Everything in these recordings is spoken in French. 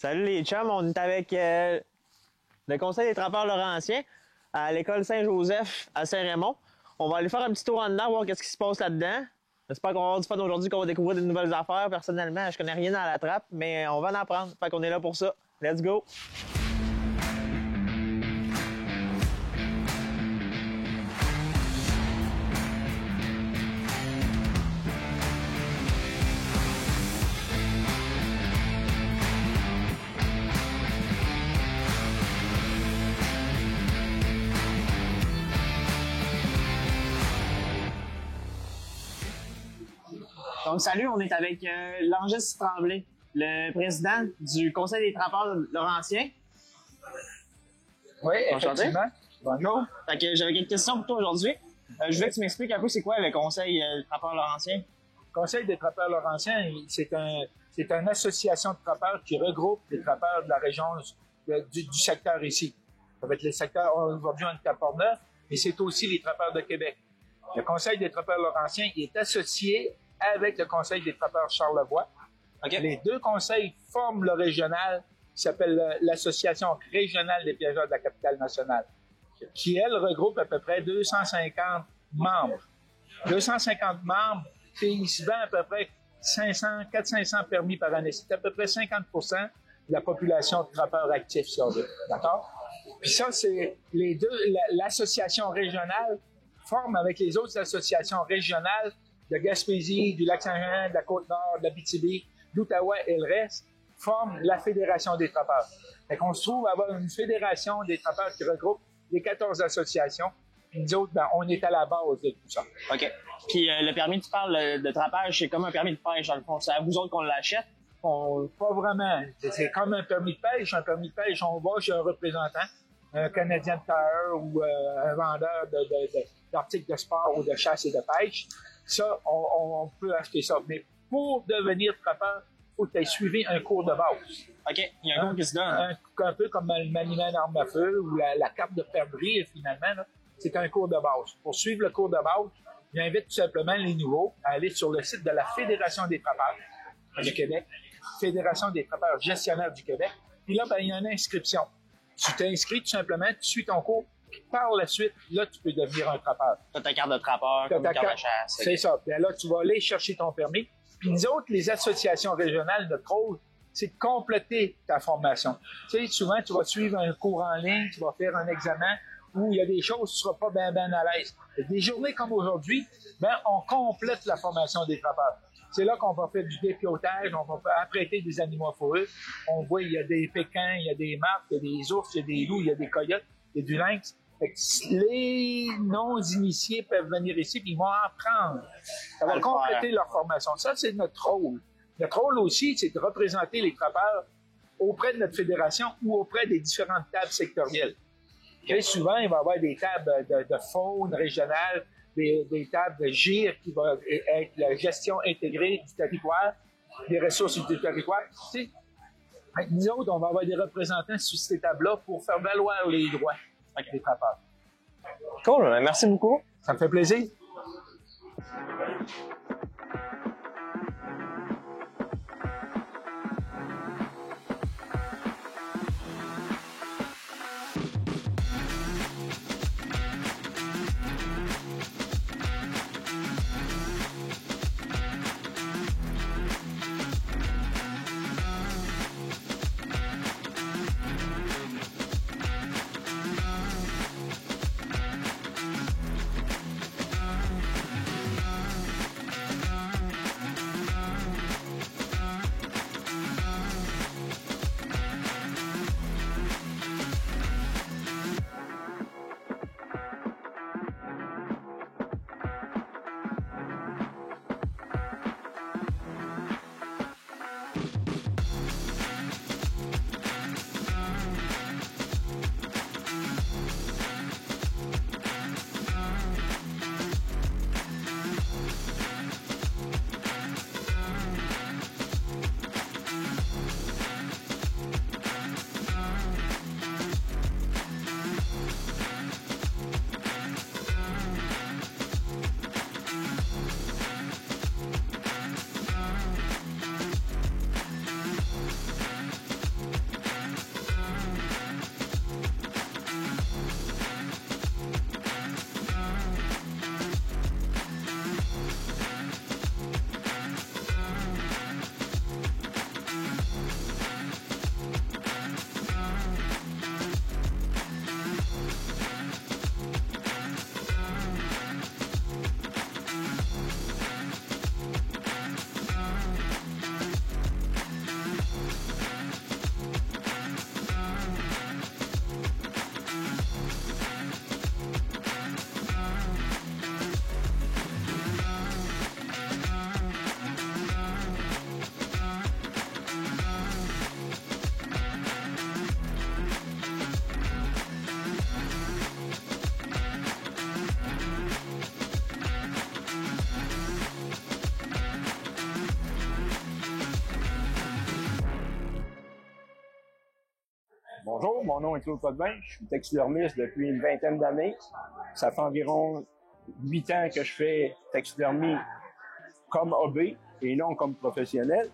Salut les chums, on est avec le Conseil des trappeurs laurentiens à l'école Saint-Joseph à Saint-Raymond. On va aller faire un petit tour en dedans, voir qu'est-ce qui se passe là-dedans. J'espère qu'on va avoir du fun aujourd'hui, qu'on va découvrir de nouvelles affaires. Personnellement, je connais rien dans la trappe, mais on va en apprendre. Fait qu'on est là pour ça. Let's go! Donc, salut, on est avec Langis Tremblay, le président du Conseil des trappeurs laurentiens. Oui, effectivement. Bonjour. Fait que j'avais quelques questions pour toi aujourd'hui. Je voulais que tu m'expliques un peu c'est quoi le Conseil des trappeurs laurentiens. Le Conseil des trappeurs laurentiens, c'est une association de trappeurs qui regroupe les trappeurs de la région du secteur ici. Ça va être les secteurs, aujourd'hui on est à Portneuf, mais c'est aussi les trappeurs de Québec. Le Conseil des trappeurs laurentiens est associé avec le Conseil des trappeurs Charlevoix. Okay. Les deux conseils forment le régional qui s'appelle l'Association régionale des piégeurs de la capitale nationale, qui, elle, regroupe à peu près 250 membres. 250 membres, il se vend à peu près 400-500 permis par année. C'est à peu près 50% de la population de trappeurs actifs sur l'île. D'accord? Puis ça, c'est les deux, l'association régionale forme avec les autres associations régionales de Gaspésie, du Lac-Saint-Jean, de la Côte-Nord, de l'Abitibi, d'Outaouais et le reste, forment la Fédération des trappeurs. Fait qu'on se trouve avoir une fédération des trappeurs qui regroupe les 14 associations. Puis nous autres, ben, on est à la base de tout ça. OK. Puis le permis, tu parles de trappage, c'est comme un permis de pêche, dans le fond. C'est à vous autres qu'on l'achète? Pas vraiment. C'est comme un permis de pêche. Un permis de pêche, on va chez un représentant, un Canadien Tire ou un vendeur d'articles de sport ou de chasse et de pêche. Ça, on peut acheter ça. Mais pour devenir trappeur, il faut que tu aies suivi un cours de base. OK. Il y a un cours qui se donne. Un peu comme le maniement d'arme à feu ou la carte de perdrix, finalement. C'est un cours de base. Pour suivre le cours de base, j'invite tout simplement les nouveaux à aller sur le site de la Fédération des trappeurs du Québec, Fédération des trappeurs gestionnaires du Québec. Puis là, ben, il y a une inscription. Tu t'inscris tout simplement, tu suis ton cours. Par la suite, là, tu peux devenir un trappeur. Tu as ta carte de trappeur, comme ta carte de chasse. C'est ça. Puis là, tu vas aller chercher ton permis. Puis nous autres, les associations régionales, notre rôle, c'est de compléter ta formation. Tu sais, souvent, tu vas suivre un cours en ligne, tu vas faire un examen où il y a des choses, tu ne seras pas bien à l'aise. Des journées comme aujourd'hui, ben, on complète la formation des trappeurs. C'est là qu'on va faire du dépiotage, on va apprêter des animaux fourrus. On voit, il y a des pékins, il y a des martres, il y a des ours, il y a des loups, il y a des coyotes, il y a du lynx. Fait que les non-initiés peuvent venir ici et ils vont apprendre. Ça va compléter leur formation. Ça, c'est notre rôle. Notre rôle aussi, c'est de représenter les trappeurs auprès de notre fédération ou auprès des différentes tables sectorielles. Okay. Souvent, il va y avoir des tables de faune régionale, des tables de GIR qui vont être la gestion intégrée du territoire, des ressources du territoire. Tu sais, nous autres, on va avoir des représentants sur ces tables-là pour faire valoir les droits. Des trappeurs. Cool, merci beaucoup. Ça me fait plaisir. Bonjour, mon nom est Claude Potvin, je suis taxidermiste depuis une vingtaine d'années. Ça fait environ 8 ans que je fais taxidermie comme hobby et non comme professionnel.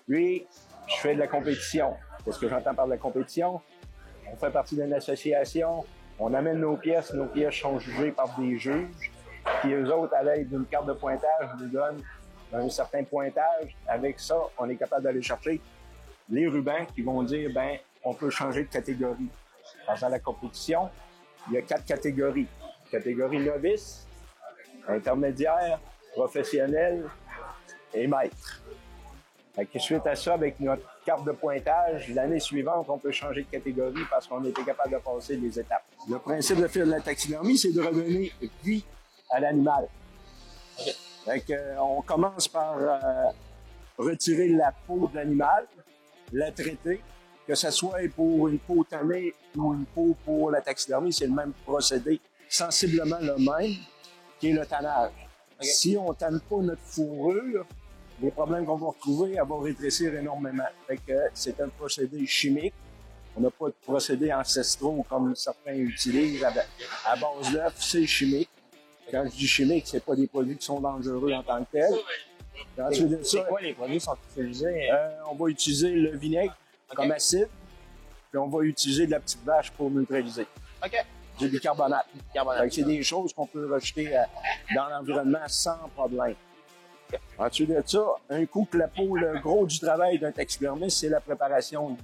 Puis, je fais de la compétition. Qu'est-ce que j'entends par la compétition? On fait partie d'une association, on amène nos pièces sont jugées par des juges, puis eux autres, à l'aide d'une carte de pointage, nous donnent un certain pointage. Avec ça, on est capable d'aller chercher les rubans qui vont dire, ben, on peut changer de catégorie. Dans la compétition, il y a 4 catégories. Catégorie novice, intermédiaire, professionnel et maître. Suite à ça, avec notre carte de pointage, l'année suivante, on peut changer de catégorie parce qu'on était capable de passer des étapes. Le principe de faire de la taxidermie, c'est de redonner vie à l'animal. On commence par retirer la peau de l'animal, la traiter, que ce soit pour une peau tannée ou une peau pour la taxidermie, c'est le même procédé, sensiblement le même, qui est le tannage. Si on ne tanne pas notre fourrure, les problèmes qu'on va retrouver, elle va rétrécir énormément. C'est un procédé chimique. On n'a pas de procédés ancestraux comme certains utilisent à base d'œufs, c'est chimique. Quand je dis chimique, c'est pas des produits qui sont dangereux en tant que tels. C'est quoi les produits qui sont utilisés? On va utiliser le vinaigre comme acide, puis on va utiliser de la petite vache pour neutraliser. Du bicarbonate. C'est des choses qu'on peut rejeter dans l'environnement sans problème. Ensuite de ça, un coup que la peau, le gros du travail d'un taxidermiste, c'est la préparation de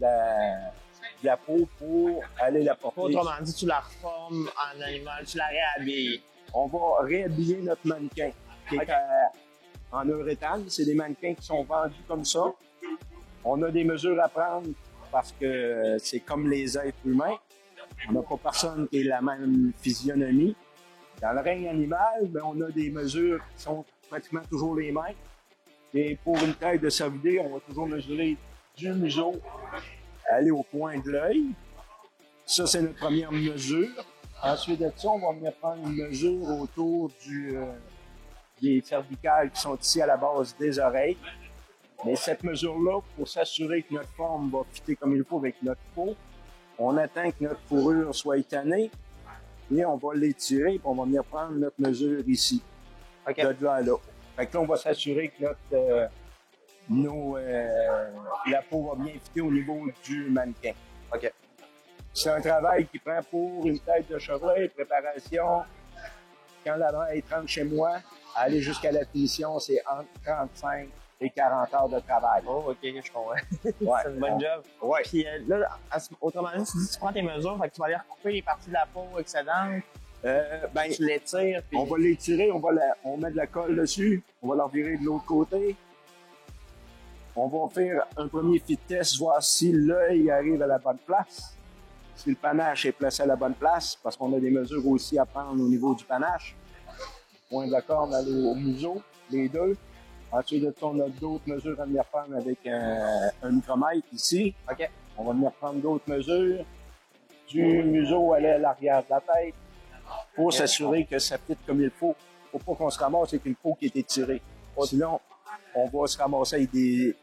la peau pour aller la porter. Autrement dit, tu la reformes en animal, tu la réhabilles. On va réhabiller notre mannequin, qui est en uréthane. C'est des mannequins qui sont vendus comme ça. On a des mesures à prendre parce que c'est comme les êtres humains. On n'a pas personne qui ait la même physionomie. Dans le règne animal, ben, on a des mesures qui sont pratiquement toujours les mêmes. Et pour une tête de cervidé, on va toujours mesurer du museau, aller au coin de l'œil. Ça, c'est notre première mesure. Ensuite de ça, on va venir prendre une mesure autour des cervicales qui sont ici à la base des oreilles. Mais cette mesure-là, pour s'assurer que notre forme va fitter comme il faut avec notre peau, on attend que notre fourrure soit étanée, et on va l'étirer, puis on va venir prendre notre mesure ici. De là à là. Fait que là, on va s'assurer que la peau va bien fitter au niveau du mannequin. C'est un travail qui prend pour une tête de chevreuil, préparation. Quand la main rentre chez moi, aller jusqu'à la finition, c'est entre 35 et 40 heures de travail. Oh, OK, je comprends. C'est une bonne job. Ouais. Puis là, autrement dit, tu dis que tu prends tes mesures, fait que tu vas aller recouper les parties de la peau excédentes. Tu l'étires. Puis... On va l'étirer, on met de la colle dessus, on va l'envirer de l'autre côté. On va faire un premier fit test, voir si l'œil arrive à la bonne place, si le panache est placé à la bonne place, parce qu'on a des mesures aussi à prendre au niveau du panache. Point de la corne, aller au museau, les deux. Ensuite de ça, on a d'autres mesures à venir prendre avec un micromètre ici. On va venir prendre d'autres mesures. Du museau aller à l'arrière de la tête pour s'assurer que ça fit comme il faut. Faut pas qu'on se ramasse avec une peau qui est étirée. Sinon, on va se ramasser avec des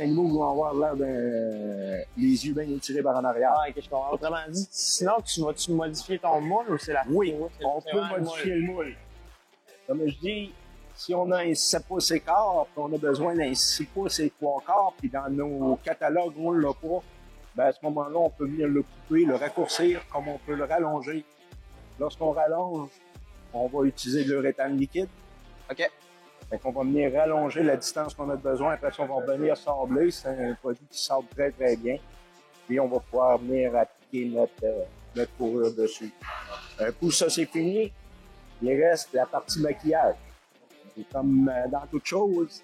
animaux qui vont avoir l'air les yeux bien étirés par en arrière. Ah, OK, je comprends. Autrement dit, sinon, vas-tu modifier ton moule ou c'est la Oui, on peut modifier le moule. Comme je dis, si on a un 7 pouces et quart, puis on a besoin d'un 6 pouces et 3 quarts, puis dans nos catalogues, on ne l'a pas, ben à ce moment-là, on peut venir le couper, le raccourcir, comme on peut le rallonger. Lorsqu'on rallonge, on va utiliser de l'uréthane liquide. Fait qu'on va venir rallonger la distance qu'on a besoin. Après ça, on va revenir sabler. C'est un produit qui sable très, très bien. Puis on va pouvoir venir appliquer notre fourrure dessus. Un coup ça, c'est fini, il reste la partie maquillage. Et comme dans toute chose,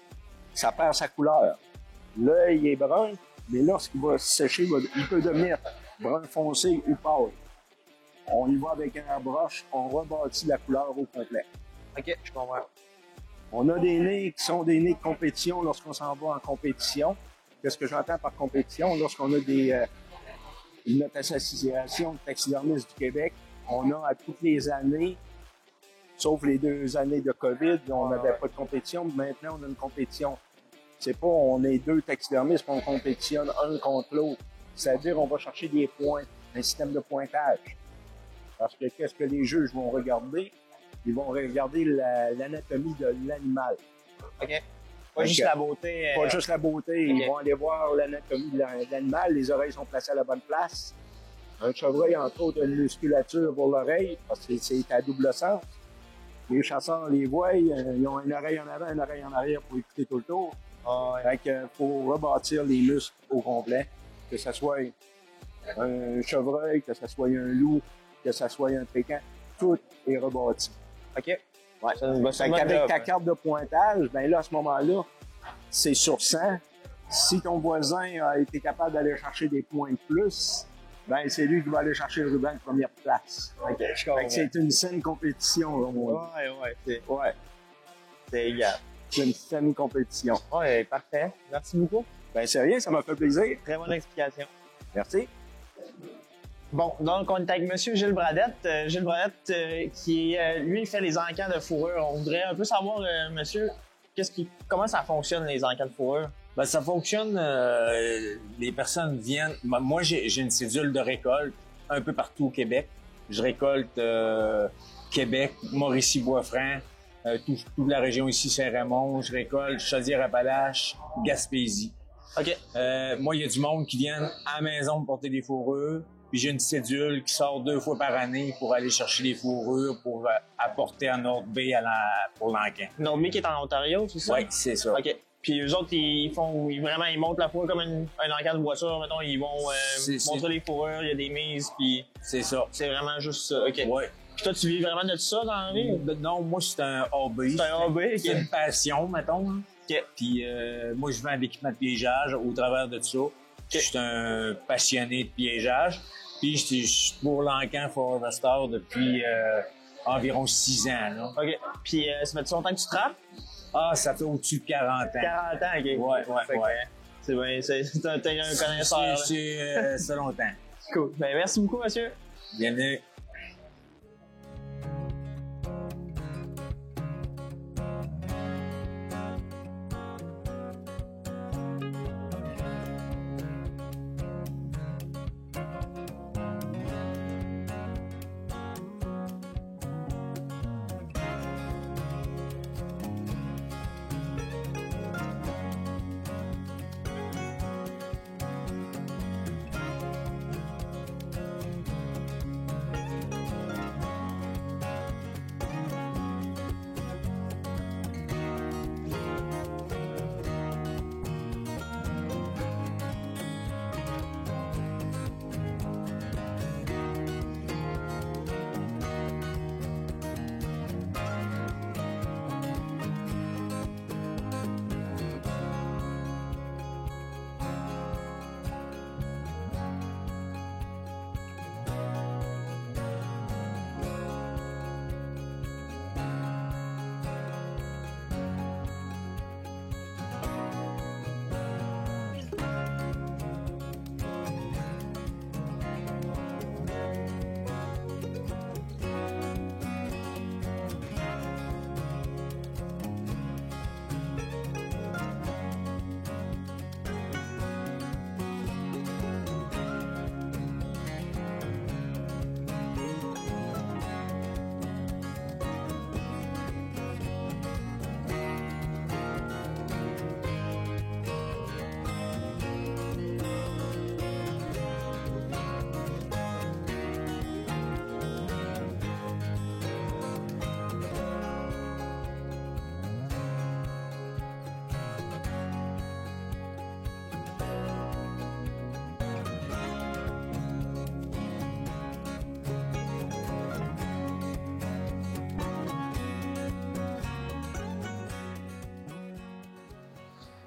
ça perd sa couleur. L'œil est brun, mais lorsqu'il va sécher, il peut devenir brun foncé ou pâle. On y va avec un airbrush, on rebâtit la couleur au complet. Je comprends. On a des nez qui sont des nez de compétition lorsqu'on s'en va en compétition. Qu'est-ce que j'entends par compétition? Lorsqu'on a notre association de taxidermistes du Québec, on a à toutes les années, sauf les 2 années de COVID, on n'avait pas de compétition. Maintenant, on a une compétition. C'est pas on est 2 taxidermistes, on compétitionne un contre l'autre. C'est-à-dire, on va chercher des points, un système de pointage. Parce que qu'est-ce que les juges vont regarder? Ils vont regarder l'anatomie de l'animal. OK. Pas juste la beauté. Pas juste la beauté. Ils vont aller voir l'anatomie de l'animal. Les oreilles sont placées à la bonne place. Un chevreuil, entre autres, a une musculature pour l'oreille, parce que c'est à double sens. Les chasseurs les voient, ils ont une oreille en avant, une oreille en arrière pour écouter tout le tour. Fait qu'il faut rebâtir les muscles au complet, que ce soit un chevreuil, que ce soit un loup, que ce soit un pécan, tout est rebâti. OK. Ouais. Avec ta carte de pointage, ben là, à ce moment-là, c'est sur 100. Si ton voisin a été capable d'aller chercher des points de plus, ben c'est lui qui va aller chercher le ruban de première place. OK, je comprends. C'est une saine compétition. Ouais. C'est égal. C'est une saine compétition. Ouais, parfait. Merci beaucoup. Ben c'est rien, ça m'a fait plaisir. Très bonne explication. Merci. Bon, donc on est avec M. Gilles Bradette. Gilles Bradette, qui lui fait les encans de fourrure. On voudrait un peu savoir, monsieur, comment ça fonctionne les encans de fourrure? Ben, ça fonctionne, les personnes viennent. Moi, j'ai une cédule de récolte un peu partout au Québec. Je récolte Québec, Mauricie-Boisfranc, toute la région ici, Saint-Raymond. Je récolte Chaudière-Appalaches, Gaspésie. OK. Moi, il y a du monde qui vient à la maison me porter des fourrures. Puis j'ai une cédule qui sort 2 fois par année pour aller chercher des fourrures pour apporter à North Bay pour l'encan. North Bay qui est en Ontario, c'est ça? Oui, c'est ça. OK. Puis eux autres, ils montent la fourrure comme un encan de voiture, mettons, ils vont montrer les fourrures, il y a des mises, puis... C'est ça. C'est vraiment juste ça, OK. Ouais. Puis toi, tu vis vraiment de ça dans la vie? Non, moi, c'est un hobby. C'est un hobby? C'est une passion, mettons. OK. Puis moi, je vends de l'équipement de piégeage au travers de ça. Je suis un passionné de piégeage. Puis je suis pour l'encan Forester depuis environ 6 ans. Là. OK. Puis ça fait longtemps que tu trappes? Ah, ça fait au-dessus de 40 ans. 40 ans, OK. Ouais. C'est bien, t'es un connaisseur. C'est longtemps. Cool. Ben, merci beaucoup, monsieur. Bienvenue.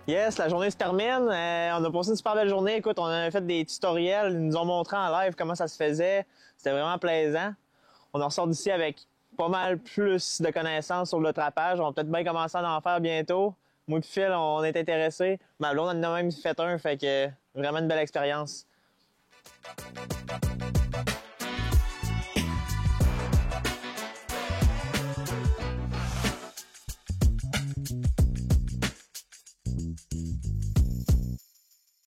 Yes, la journée se termine. On a passé une super belle journée. Écoute, on a fait des tutoriels. Ils nous ont montré en live comment ça se faisait. C'était vraiment plaisant. On en ressort d'ici avec pas mal plus de connaissances sur le trapage. On va peut-être bien commencer à en faire bientôt. Moi et Phil, on est intéressés. Ma blonde en a même fait un, fait que vraiment une belle expérience.